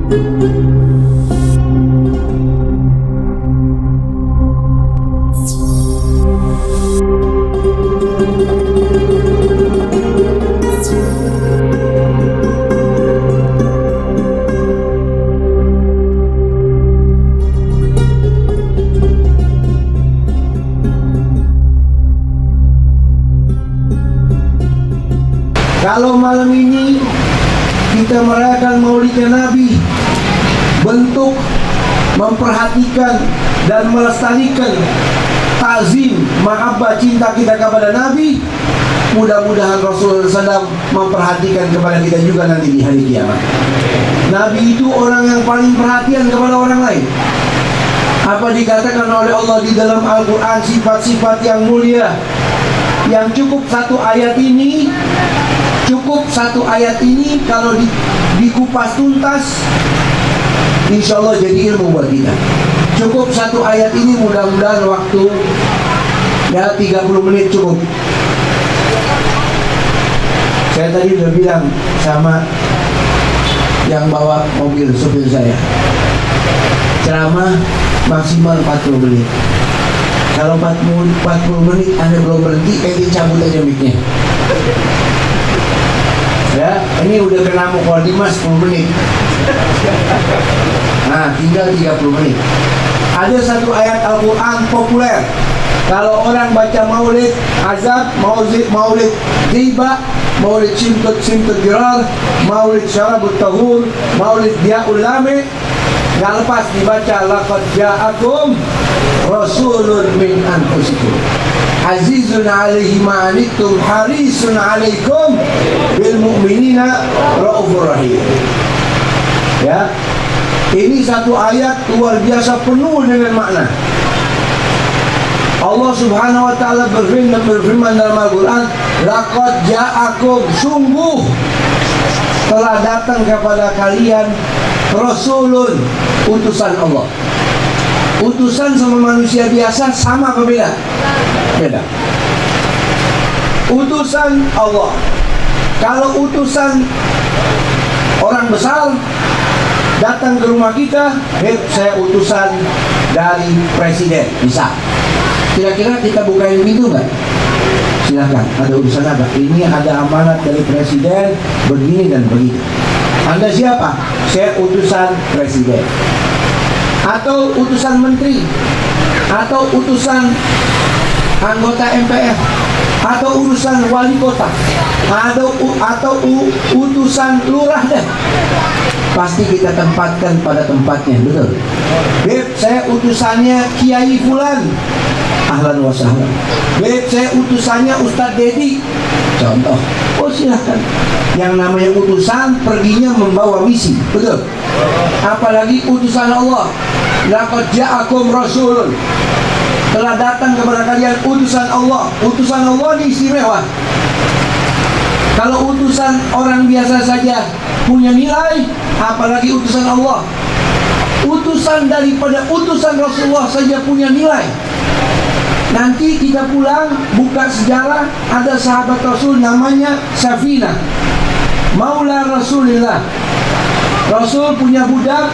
Kalau malam ini kita merayakan Maulidnya Nabi, bentuk memperhatikan dan melestarikan ta'zim, mahabbah, cinta kita kepada Nabi, mudah-mudahan Rasulullah SAW memperhatikan kepada kita juga nanti di hari kiamat. Nabi itu orang yang paling perhatian kepada orang lain. Apa dikatakan oleh Allah di dalam Al-Quran, sifat-sifat yang mulia, yang cukup satu ayat ini kalau dikupas tuntas, insya Allah jadi ilmu buat kita. Cukup satu ayat ini, mudah-mudahan waktu ya 30 menit cukup. Saya tadi udah bilang sama yang bawa mobil, supir saya, ceramah maksimal 40 menit. Kalau 40 menit Anda belum berhenti, cabut aja mic-nya. Ya, ini udah kena mukadimah 10 menit. Nah, tinggal 30 menit. Ada satu ayat Al-Quran populer. Kalau orang baca maulid azab, maulid ghibah, maulid simtut dirar, maulid syarabut tahur, maulid dia'ul lame, nggak lepas dibaca laqad ja'akum rasulun min anfusikum azizun alaihi ma'anittum harisun alaikum bil mu'minina raufur rahim. Ya, ini satu ayat luar biasa penuh dengan makna. Allah Subhanahu wa taala berfirman dalam Al-Quran, laqad ja'akum, sungguh telah datang kepada kalian rasulun, utusan Allah. Utusan sama manusia biasa sama apa beda? Beda. Utusan Allah. Kalau utusan orang besar datang ke rumah kita, saya utusan dari presiden, bisa. Kira-kira kita bukain pintu nggak? Silakan, ada urusan apa? Ini ada amanat dari presiden, begini dan begitu. Anda siapa? Saya utusan presiden, atau utusan menteri, atau utusan anggota MPR, atau urusan wali kota, atau utusan lurah deh. Pasti kita tempatkan pada tempatnya, betul? Beb, saya utusannya Kiai Fulan, ahlan wa sahlan. Beb, saya utusannya Ustadz Dedi, contoh. Oh, silahkan. Yang namanya utusan perginya membawa misi, betul? Apalagi utusan Allah. Laqad ja'akum rasulun, telah datang kepada kalian utusan Allah. Utusan Allah ini istimewa. Kalau utusan orang biasa saja punya nilai, apalagi utusan Allah. Utusan daripada utusan Rasulullah saja punya nilai. Nanti kita pulang buka sejarah, ada sahabat Rasul namanya Safinah, Maula Rasulillah. Rasul punya budak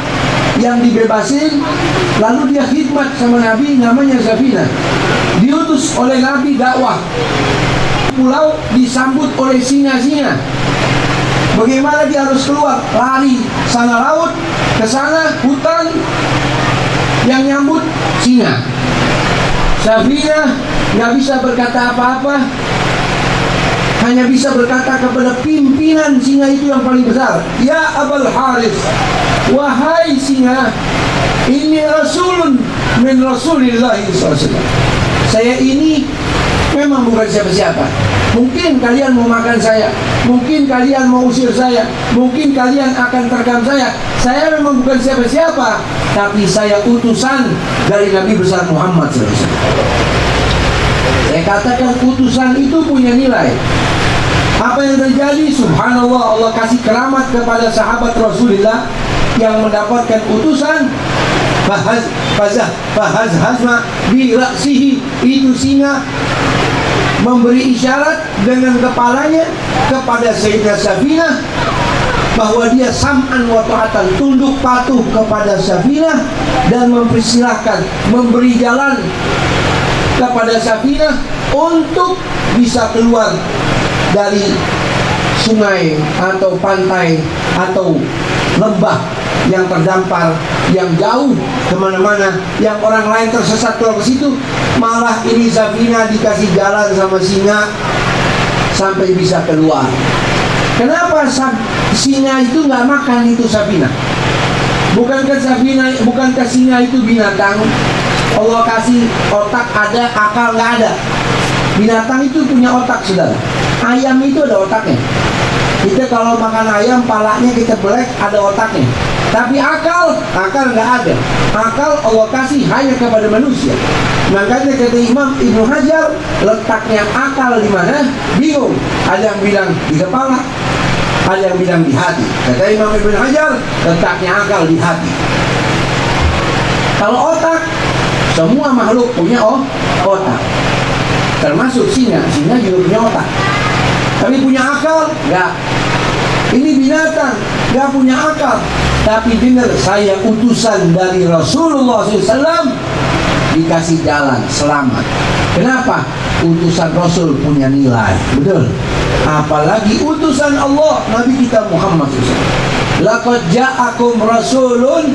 yang dibebasin, lalu dia khidmat sama Nabi, namanya Safinah. Diutus oleh Nabi dakwah. Pulau disambut oleh singa-singa. Bagaimana dia harus keluar? Lari sana laut, ke sana hutan, yang nyambut singa. Safinah nggak bisa berkata apa-apa, hanya bisa berkata kepada pimpinan singa itu yang paling besar, ya Abul Haris, wahai singa, ini rasulun min Rasulillah SAW. Saya ini memang bukan siapa-siapa. Mungkin kalian mau makan saya, mungkin kalian mau usir saya, mungkin kalian akan terkam saya. Saya memang bukan siapa-siapa, tapi saya utusan dari Nabi besar Muhammad SAW. Saya katakan utusan itu punya nilai. Apa yang terjadi? Subhanallah, Allah kasih keramat kepada sahabat Rasulullah yang mendapatkan utusan. Fahazma bi ra'sihi, itu singa memberi isyarat dengan kepalanya kepada Sayyidah Safinah, bahwa dia sam'an wa ta'atan, tunduk patuh kepada Safinah dan mempersilahkan, memberi jalan kepada Safinah untuk bisa keluar dari sungai atau pantai atau lembah yang terdampar, yang jauh kemana-mana, yang orang lain tersesat keluar ke situ, malah ini Safinah dikasih jalan sama singa sampai bisa keluar. Kenapa singa itu nggak makan itu Safinah? Bukankah singa itu binatang? Allah kasih otak ada, akal nggak ada. Binatang itu punya otak, saudara. Ayam itu ada otaknya. Kita kalau makan ayam, palanya kita belek, ada otaknya. Tapi akal nggak ada. Akal Allah kasih hanya kepada manusia. Makanya kata Imam Ibnu Hajar, letaknya akal di mana? Bingung. Ada yang bilang di kepala, ada yang bilang di hati. Kata Imam Ibnu Hajar, letaknya akal di hati. Kalau otak, semua makhluk punya otak, termasuk singa. Singa juga punya otak. Tapi punya akal? Enggak. Ini binatang, enggak punya akal. Tapi dengar, saya utusan dari Rasulullah SAW, dikasih jalan, selamat. Kenapa? Utusan Rasul punya nilai. Betul. Apalagi utusan Allah, Nabi kita Muhammad SAW. Laqad ja'akum rasulun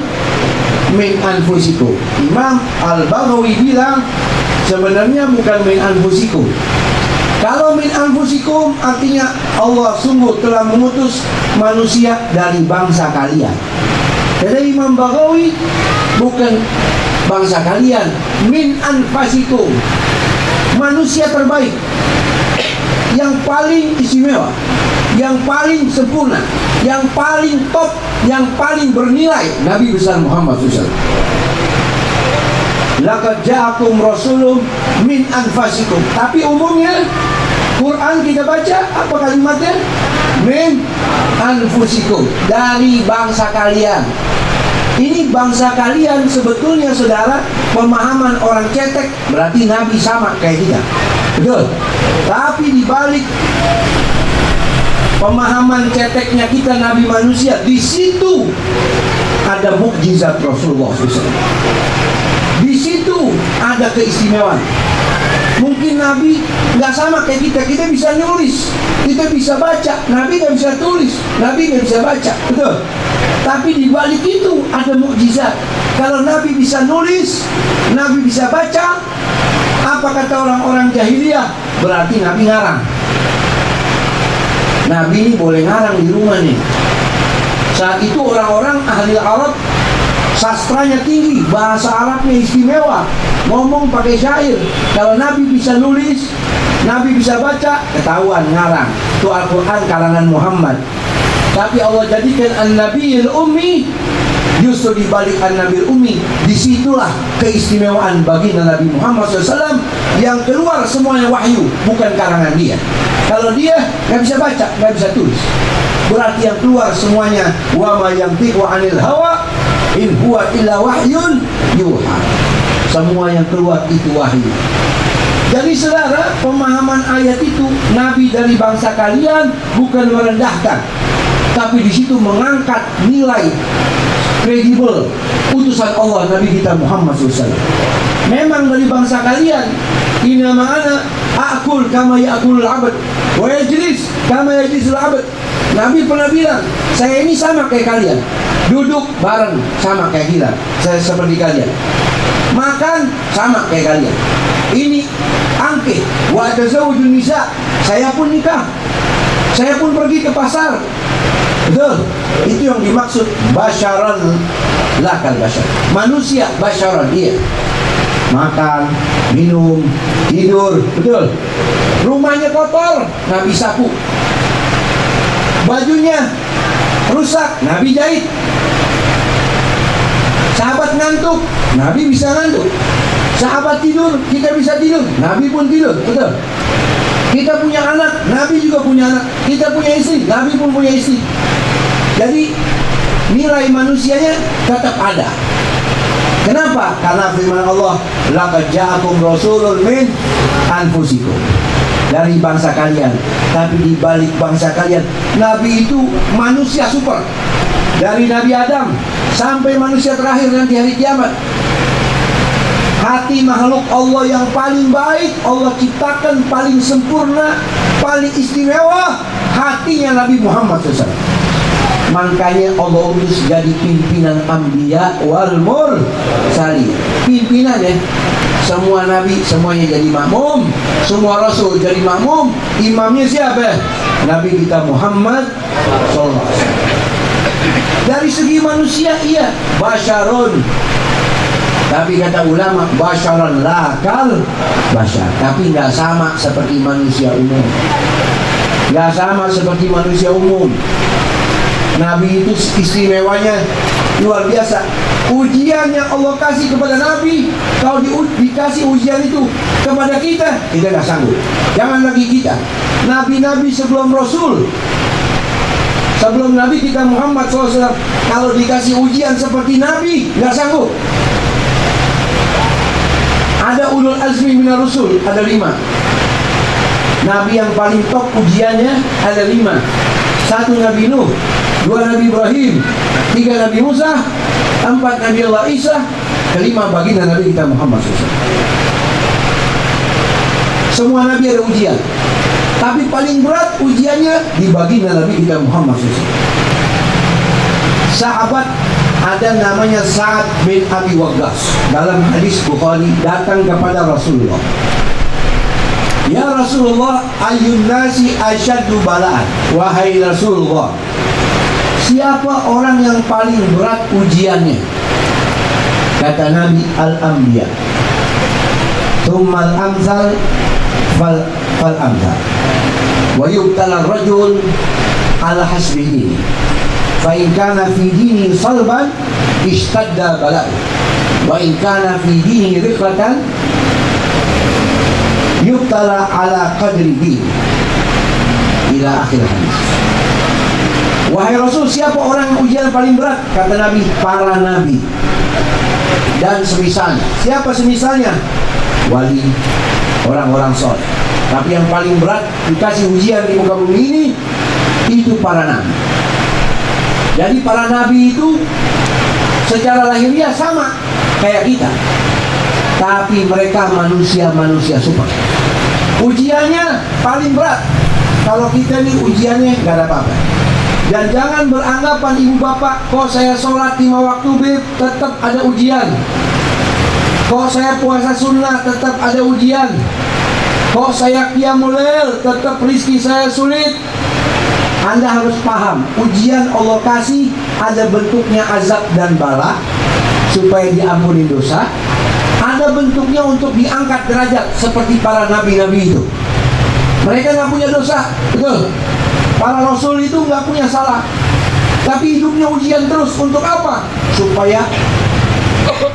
min anfusikum. Imam Al-Baghawi bilang, sebenarnya bukan min anfusikum. Kalau min anfusikum artinya Allah sungguh telah mengutus manusia dari bangsa kalian. Jadi Imam Baghawi, bukan bangsa kalian, min anfasikum, manusia terbaik, yang paling istimewa, yang paling sempurna, yang paling top, yang paling bernilai, Nabi besar Muhammad SAW. Laqad ja'akum rasulun min anfasikum. Tapi umumnya Quran kita baca apa kalimatnya? Min anfusikum, dari bangsa kalian. Ini bangsa kalian sebetulnya, saudara, pemahaman orang cetek, berarti Nabi sama kayak kita. Betul. Tapi dibalik pemahaman ceteknya kita, Nabi manusia, di situ ada mukjizat Rasulullah SAW. Di situ ada keistimewaan. Mungkin Nabi nggak sama kayak kita. Kita bisa nulis, kita bisa baca. Nabi nggak bisa tulis, Nabi nggak bisa baca. Betul. Tapi di balik itu ada mukjizat. Kalau Nabi bisa nulis, Nabi bisa baca, apa kata orang-orang jahiliyah? Berarti Nabi ngarang. Nabi ini boleh ngarang di rumah nih. Saat itu orang-orang ahli Arab, sastranya tinggi, bahasa Arabnya istimewa, ngomong pakai syair. Kalau Nabi bisa nulis, Nabi bisa baca, ketahuan ngarang. Itu Al-Quran karangan Muhammad. Tapi Allah jadikan An-Nabiyil Ummi, justru di balik An-Nabiyil Ummi, disitulah keistimewaan bagi Nabi Muhammad SAW, yang keluar semuanya wahyu, bukan karangan dia. Kalau dia nggak bisa baca, nggak bisa tulis, berarti yang keluar semuanya wa ma yantiqu 'anil hawa in huwa illa wahyun yuha. Semua yang keluar itu wahyu. Jadi saudara, pemahaman ayat itu, Nabi dari bangsa kalian, bukan merendahkan, tapi di situ mengangkat nilai kredibel utusan Allah Nabi kita Muhammad SAW. Memang dari bangsa kalian, inna ma'ana akul kama ya'kulul abad wa yajlis kama yajlisul abad. Nabi pernah bilang, saya ini sama kayak kalian, duduk bareng sama kayak kita, saya seperti kalian, makan sama kayak kalian. Ini angke wa tazawujun nisa, saya pun nikah, saya pun pergi ke pasar. Betul. Itu yang dimaksud basyaran lakal basyar, manusia basyaran, dia makan, minum, tidur. Betul. Rumahnya kotor, Nabi sapu. Bajunya rusak, Nabi jahit. Sahabat ngantuk, Nabi bisa ngantuk. Sahabat tidur, kita bisa tidur, Nabi pun tidur. Betul. Kita punya anak, Nabi juga punya anak. Kita punya istri, Nabi pun punya istri. Jadi nilai manusianya tetap ada. Kenapa? Karena firman Allah, laqad ja'akum rasulun min anfusikum. dari bangsa kalian. Tapi di balik bangsa kalian, Nabi itu manusia super. Dari Nabi Adam sampai manusia terakhir nanti hari kiamat, hati makhluk Allah yang paling baik Allah ciptakan, paling sempurna, paling istimewa, hatinya Nabi Muhammad SAW. Makanya Allah utus jadi pimpinan Anbiya wal Mursalin. Pimpinan ya. Semua Nabi semuanya jadi makmum, semua Rasul jadi makmum. Imamnya siapa? Nabi kita Muhammad SAW. Dari segi manusia iya basyarun, tapi kata ulama basyaran lakal basyar, tapi nggak sama seperti manusia umum. Nggak sama seperti manusia umum. Nabi itu istimewanya luar biasa. Ujian yang Allah kasih kepada Nabi, kalau dikasih ujian itu kepada kita, kita nggak sanggup. Jangan lagi kita. Nabi-nabi sebelum Rasul, sebelum Nabi kita Muhammad SAW, kalau dikasih ujian seperti Nabi, nggak sanggup. Ada ulul azmi minar rusul, ada 5. Nabi yang paling top ujiannya ada 5. 1 Nabi Nuh, 2 Nabi Ibrahim, 3 Nabi Musa, 4 Nabi Allah Isa, 5 baginda Nabi kita Muhammad SAW. Semua Nabi ada ujian, tapi paling berat ujiannya di baginda Nabi kita Muhammad SAW. Sahabat ada namanya Sa'ad bin Abi Waqqas, dalam hadis Bukhari datang kepada Rasulullah, ya Rasulullah, ayyun nasi asyaddu bala'an. Wahai Rasulullah, siapa orang yang paling berat ujiannya? Kata Nabi, al-anbiya, thumma al-amsal fal-amsal, wa yubtala rajul ala hasbihi, fa in kana fi dini salban ishtadda bala'u, wa in kana fi dini riqatan yubtala ala qadrihi, ila akhir hadis. Wahai Rasul, siapa orang yang ujian paling berat? Kata Nabi, para Nabi dan semisalnya. Siapa semisalnya? Wali, orang-orang soleh. Tapi yang paling berat dikasih ujian di muka bumi ini, itu para Nabi. Jadi para Nabi itu secara lahiriah sama kayak kita, tapi mereka manusia-manusia super. Ujiannya paling berat. Kalau kita nih ujiannya gak ada apa-apa. Dan jangan beranggapan ibu bapak, kok saya sholat 5 waktu beb, tetap ada ujian. Kok saya puasa sunnah, tetap ada ujian. Kok saya qiyamul lail, tetap rezeki saya sulit. Anda harus paham, ujian Allah kasih ada bentuknya azab dan bala supaya diampuni dosa. Ada bentuknya untuk diangkat derajat, seperti para nabi-nabi itu. Mereka nggak punya dosa, betul. Para rasul itu nggak punya salah, tapi hidupnya ujian terus. Untuk apa? Supaya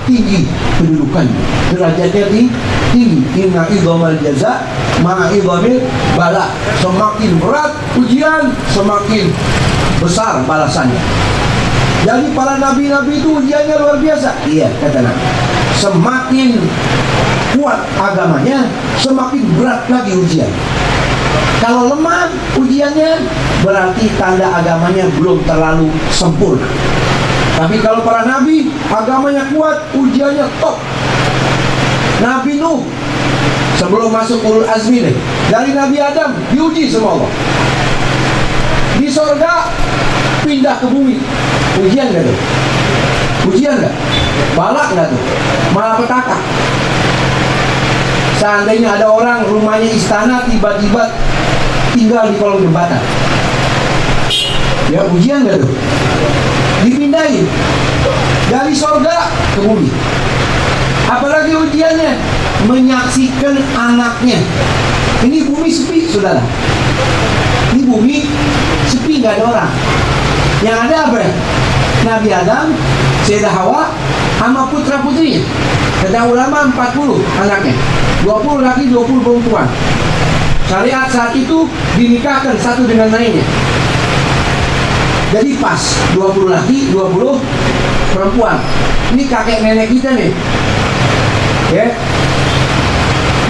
tinggi kedudukannya, derajatnya tinggi. Inna idhamal jaza ma'a idhamil bala. Semakin berat ujian, semakin besar balasannya. Jadi para nabi-nabi itu ujiannya luar biasa. Iya, kata Nabi, semakin kuat agamanya, semakin berat lagi ujian. Kalau lemah ujiannya, berarti tanda agamanya belum terlalu sempurna. Tapi kalau para nabi, agamanya kuat, ujiannya top. Nabi Nuh, sebelum masuk ulul azmi deh, dari Nabi Adam diuji sama Allah. Di sorga pindah ke bumi, ujian gak tuh? Ujian gak? Balak gak tuh? Malapetaka. Seandainya ada orang rumahnya istana, tiba-tiba tinggal di kolong jembatan, ya ujian gak tuh? Dipindahin dari sorga ke bumi. Apalagi ujiannya menyaksikan anaknya. Ini bumi sepi, saudara. Ini bumi sepi, gak ada orang. Yang ada apa ya? Nabi Adam, Sayyidah Hawa, sama putra putrinya. Kata ulama 40 anaknya, 20 laki, 20 perempuan. Syariat saat itu dinikahkan satu dengan lainnya. Jadi pas 20 laki, 20 perempuan. Ini kakek nenek kita nih, ya.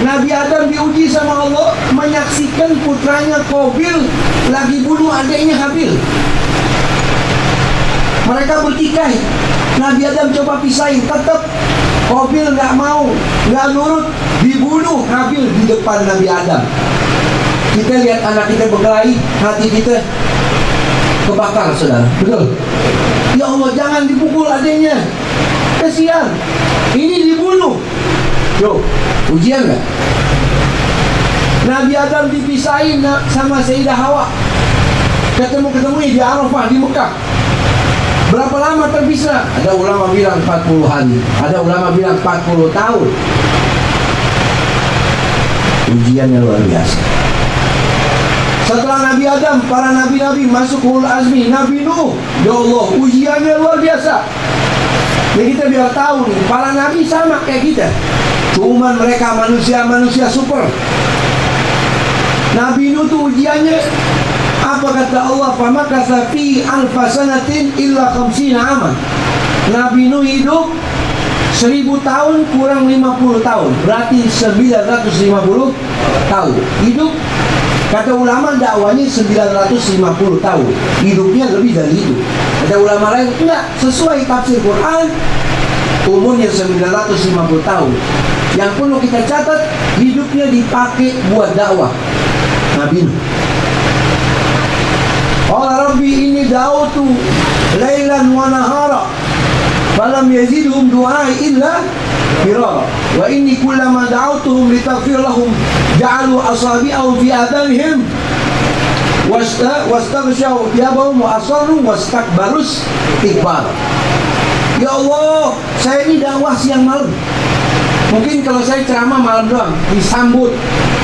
Nabi Adam diuji sama Allah, menyaksikan putranya Qabil lagi bunuh adiknya Habil. Mereka bertikai. Nabi Adam coba pisahin, tetap Qabil nggak mau, nggak nurut, dibunuh Habil di depan Nabi Adam. Kita lihat anak kita berkelahi, hati kita kebakar, saudara. Betul? Ya Allah, jangan dipukul adiknya, kasihan. Ini dibunuh. Yo, ujian nggak? Nabi Adam dipisahin sama Sayyidah Hawa. Ketemu di Arafah di Mekah. Berapa lama terpisah? Ada ulama bilang 40 hari, ada ulama bilang 40 tahun. Ujiannya luar biasa. Setelah Nabi Adam, para nabi-nabi masuk ulul azmi, Nabi Nuh, ya Allah, ujiannya luar biasa. Jadi kita biar tahu nih, para nabi sama kayak kita, cuman mereka manusia super. Nabi Nuh tuh ujiannya apa kata Allah? Famakatha fi alfa sanatin illa 50 aman. Nabi Nuh hidup 1000 tahun kurang 50 tahun, berarti 950 tahun hidup. Kata ulama dakwanya 950 tahun, hidupnya lebih dari itu. Ada ulama lain enggak, sesuai tafsir Quran umurnya 950 tahun. Yang perlu kita catat, hidupnya dipakai buat dakwah. Nabi Nuh. Qala Rabbi inni da'utu lailan wa nahara falam yazidhum du'ai illa firara wa inni kullama da'utuhum litaghfir lahum ja'alu asabi'ahum fi adhanihim wastaghshaw thiyabahum wa asarru wastakbarus istikbar. Ya Allah, saya ini dakwah siang malam. Mungkin kalau saya ceramah malam doang, disambut,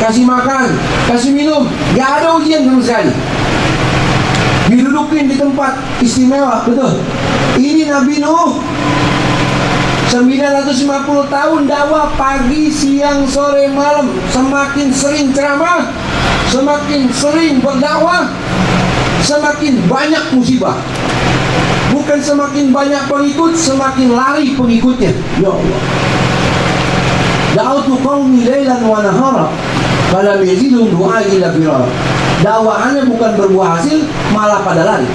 kasih makan, kasih minum, gak ada ujian sama sekali. Didudukin di tempat istimewa, betul. Ini Nabi Nuh 950 tahun dakwah pagi, siang, sore, malam. Semakin sering ceramah, semakin sering berdakwah, semakin banyak musibah. Bukan semakin banyak pengikut, semakin lari pengikutnya. Ya Allah. Da'utu qaumi lailan wa nahara falam yazidhum du'ai illa firara. Dakwaannya bukan berbuah hasil, malah pada lari.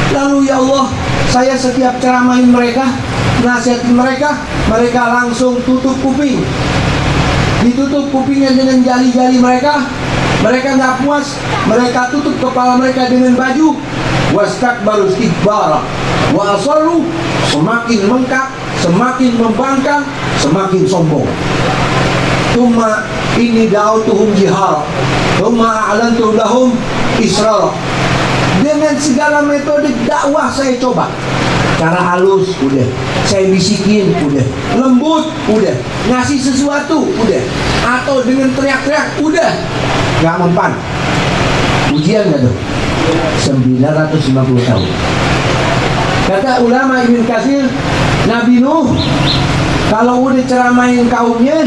Lalu ya Allah, saya setiap ceramahin mereka, nasihatin mereka, mereka langsung tutup kuping. Ditutup kupingnya dengan jari-jari mereka. Mereka nggak puas, mereka tutup kepala mereka dengan baju. Wastakbaru istikbara wa asarru, semakin mengkak, semakin membangkang, semakin sombong. Tuma ini da'utuhum jihara, tuma a'lantu lahum israra. Dengan segala metode dakwah saya coba. Cara halus udah, saya bisikin udah, lembut udah, ngasih sesuatu udah, atau dengan teriak-teriak udah, gak mempan. Ujian gak tuh? 950 tahun. Kata ulama Ibn Katsir, Nabi Nuh kalau udah ceramahin kaumnya,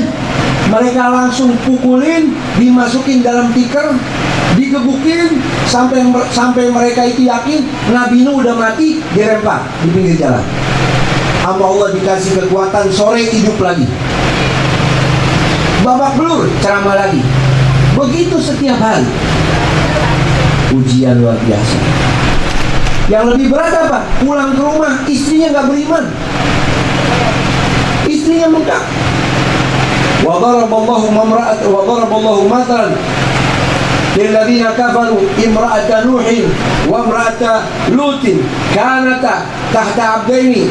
mereka langsung pukulin, dimasukin dalam tikar, digebukin sampai mereka itu yakin Nabi Nuh udah mati, dirempar di pinggir jalan. Sama Allah dikasih kekuatan, sore hidup lagi, babak belur, ceramah lagi. Begitu setiap hari. Ujian luar biasa. Yang lebih berat apa? Pulang ke rumah, istrinya gak beriman, istrinya mengkak. Wa daraballahu mathalan lilladzina kafaru imra'ata Nuhin wa imra'ata Lutin kanata tahta abdaini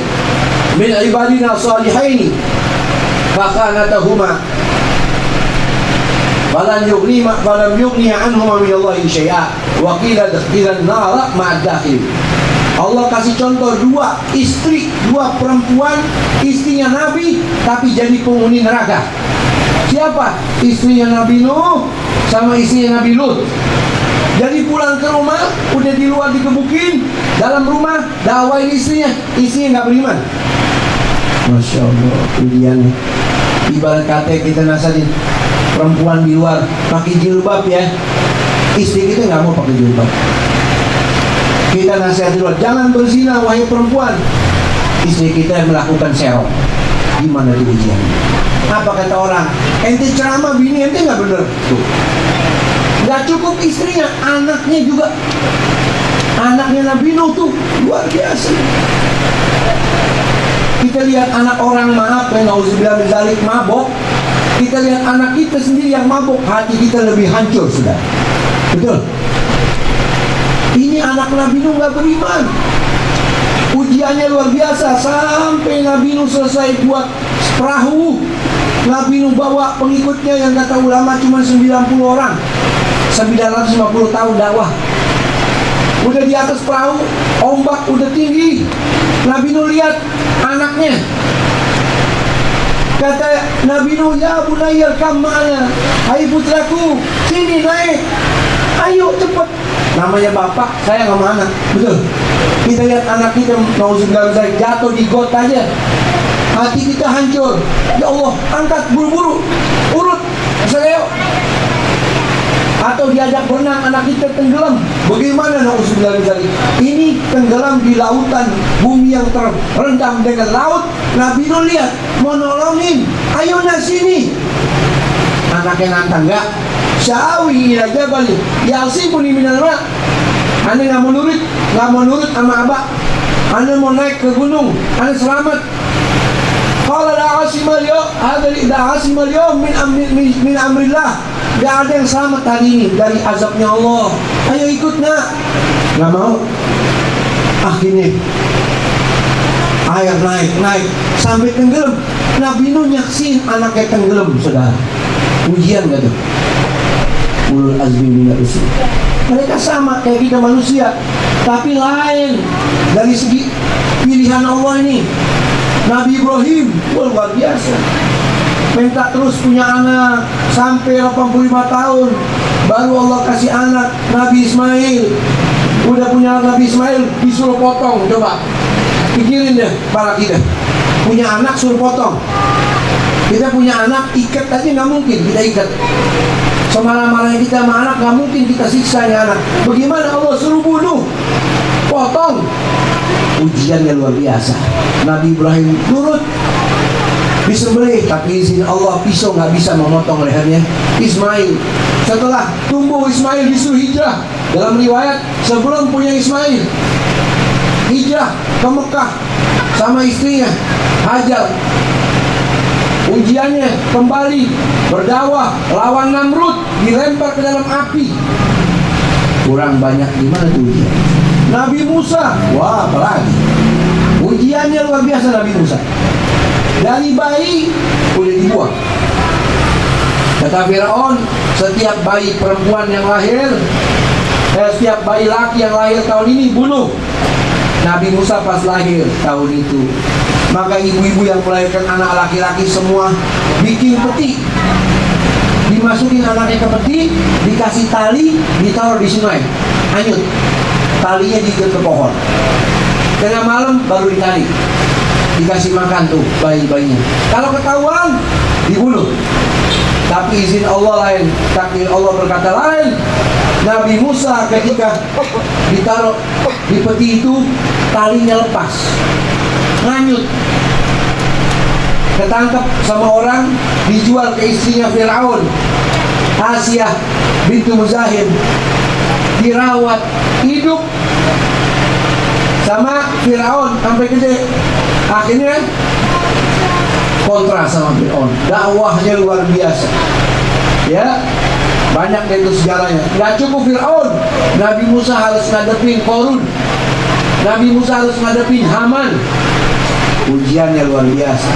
min ibadina salihaini fakhanatahuma falam yughniya anhuma min Allahi syai'a wa qila dakhilan nara ma'ad dakhil. Allah kasih contoh dua istri, dua perempuan, istrinya Nabi tapi jadi penghuni neraka. Siapa? Istrinya Nabi Nuh sama istrinya Nabi Lut. Jadi pulang ke rumah, udah di luar dikebukin, dalam rumah dakwain istrinya nggak beriman. Masya Allah, ujiannya. Ibarat kata kita nasihatin perempuan di luar pakai jilbab ya, istri kita nggak mau pakai jilbab. Kita nasihat di luar, jangan berzina wahai perempuan, istri kita yang melakukan serong. Gimana tuh ujian? Apa kata orang? Ente ceramah, bini ente nggak bener. Tuh. Nggak cukup istrinya, anaknya juga. Anaknya Nabi Nuh tuh luar biasa. Kita lihat anak orang, maaf ya, nauzubillah min dzalik, mabok. Kita lihat anak kita sendiri yang mabok, hati kita lebih hancur sudah. Betul. Ini anak Nabi Nuh nggak beriman. Ujiannya luar biasa sampai Nabi Nuh selesai buat perahu. Nabi Nuh bawa pengikutnya yang kata ulama cuma 90 orang. 950 tahun dakwah. Udah di atas perahu, ombak udah tinggi. Nabi Nuh lihat anaknya. Kata Nabi Nuh, ya bunayya kam ma'ana. Hai putraku, sini naik. Ayo cepat. Namanya bapak, saya nggak mau anak. Betul. Kita lihat anak kita nauzubillah jatuh di got aja, hati kita hancur. Ya Allah, angkat buru-buru, urut, ayo. Atau diajak berenang, anak kita tenggelam. Bagaimana nauzubillah ini tenggelam di lautan, bumi yang terendam dengan laut. Nabi Nuh lihat, mau nolongin, ayo nak sini. Anaknya nantang, enggak. Syawi ila jabal yasibuni minal ma. Ane nggak mau nurut sama abah. Ane mau naik ke gunung, ane selamat. Qala la asimal yawm, la asimal yawm min amrillah. Gak ada yang selamat hari ini dari azabnya Allah. Ayo ikut nak. Nggak mau. Akhirnya air naik sampai tenggelam. Nabi Nuh nyaksin anaknya tenggelam, saudara. Ujian gak tuh? Ulul azmi minar rusul. Mereka sama kayak kita manusia, tapi lain dari segi pilihan Allah ini. Nabi Ibrahim luar biasa, minta terus punya anak sampai 85 tahun baru Allah kasih anak. Nabi Ismail udah punya Nabi Ismail disuruh potong. Coba pikirin deh, para kita punya anak suruh potong. Kita punya anak ikat aja nggak mungkin kita ikat. Semarah-marahnya kita sama anak nggak mungkin kita siksa ya anak. Bagaimana Allah suruh bunuh, potong? Ujiannya luar biasa. Nabi Ibrahim turut disembelih, tapi izin Allah pisau nggak bisa memotong lehernya Ismail. Setelah tumbuh Ismail disuruh hijrah. Dalam riwayat sebelum punya Ismail hijrah ke Mekah sama istrinya Hajar. Ujiannya kembali berdakwah lawan Namrud, dilempar ke dalam api. Kurang banyak gimana tuh ujian? Nabi Musa, wah apalagi ujiannya luar biasa. Nabi Musa dari bayi udah dibuang. Kata Firaun, setiap bayi perempuan yang lahir, setiap bayi laki yang lahir tahun ini bunuh. Nabi Musa pas lahir tahun itu, maka ibu-ibu yang melahirkan anak laki-laki semua bikin peti, dimasukin anaknya ke peti, dikasih tali, ditaruh di sungai, hanyut, talinya diikat ke pohon. Tengah malam baru ditarik, dikasih makan tuh bayi-bayinya. Kalau ketahuan dibunuh. Tapi izin Allah lain, takdir Allah berkata lain. Nabi Musa ketika ditaruh di peti itu, talinya lepas, nganyut, ketangkep sama orang, dijual ke istrinya Firaun, Asia bintu Muzahim, dirawat hidup sama Firaun sampai gede. Akhirnya kontra sama Firaun, dakwahnya luar biasa ya, banyak itu sejarahnya. Gak cukup Firaun, Nabi Musa harus ngadepin Korun, Nabi Musa harus ngadepin Haman. Ujiannya luar biasa.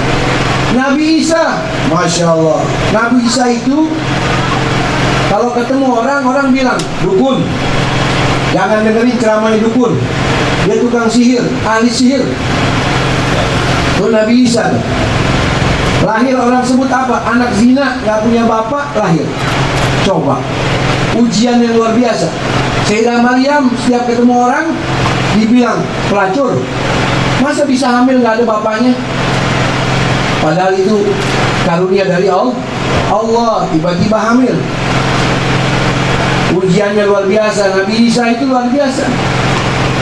Nabi Isa, Masya Allah, Nabi Isa itu kalau ketemu orang bilang dukun. Jangan dengerin ceramahnya dukun, dia tukang sihir, ahli sihir. Itu Nabi Isa. Lahir orang sebut apa? Anak zina, gak punya bapak, lahir. Coba, ujian yang luar biasa. Sayyidah Maryam setiap ketemu orang dibilang pelacur. Masa bisa hamil gak ada bapaknya? Padahal itu karunia dari Allah, tiba-tiba hamil. Ujiannya luar biasa. Nabi Isa itu luar biasa.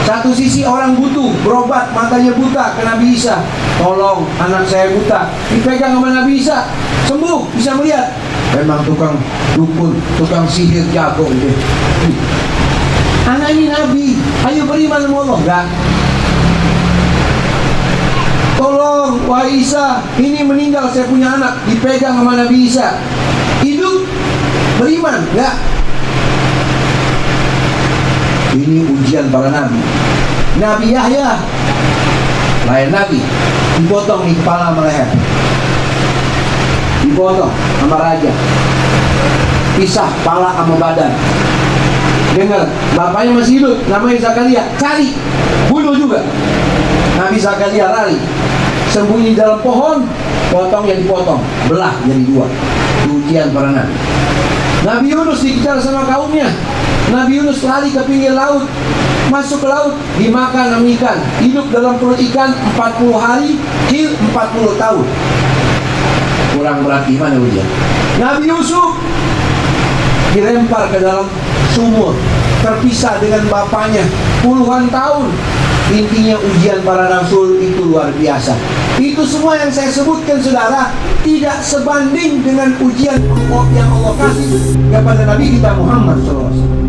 Satu sisi orang butuh berobat, matanya buta ke Nabi Isa. Tolong anak saya buta. Dipegang sama Nabi Isa, sembuh, bisa melihat. Memang tukang dukun, tukang sihir jago dia. Anak ini Nabi, ayo beriman sama Allah. Enggak. Tolong, wahai Isa, ini meninggal, saya punya anak. Dipegang sama Nabi Isa. Hidup, beriman. Enggak. Ini ujian para nabi. Nabi Yahya, lain nabi, dipotong di kepala sama leher, dipotong sama raja, pisah kepala sama badan. Dengar, bapaknya masih hidup, namanya Zakaria, cari, bunuh juga. Nabi Zakaria lari, sembunyi dalam pohon, potongnya dipotong, belah jadi dua. Ujian para nabi. Nabi Yunus dikejar sama kaumnya. Nabi Yunus lari ke pinggir laut, masuk ke laut, dimakan sama ikan, hidup dalam perut ikan 40 hari, hil 40 tahun. Kurang berarti mana ujian? Nabi Yusuf dilempar ke dalam sumur, terpisah dengan bapaknya puluhan tahun. Intinya ujian para rasul itu luar biasa. Itu semua yang saya sebutkan, saudara, tidak sebanding dengan ujian yang Allah kasih kepada Nabi kita Muhammad SAW.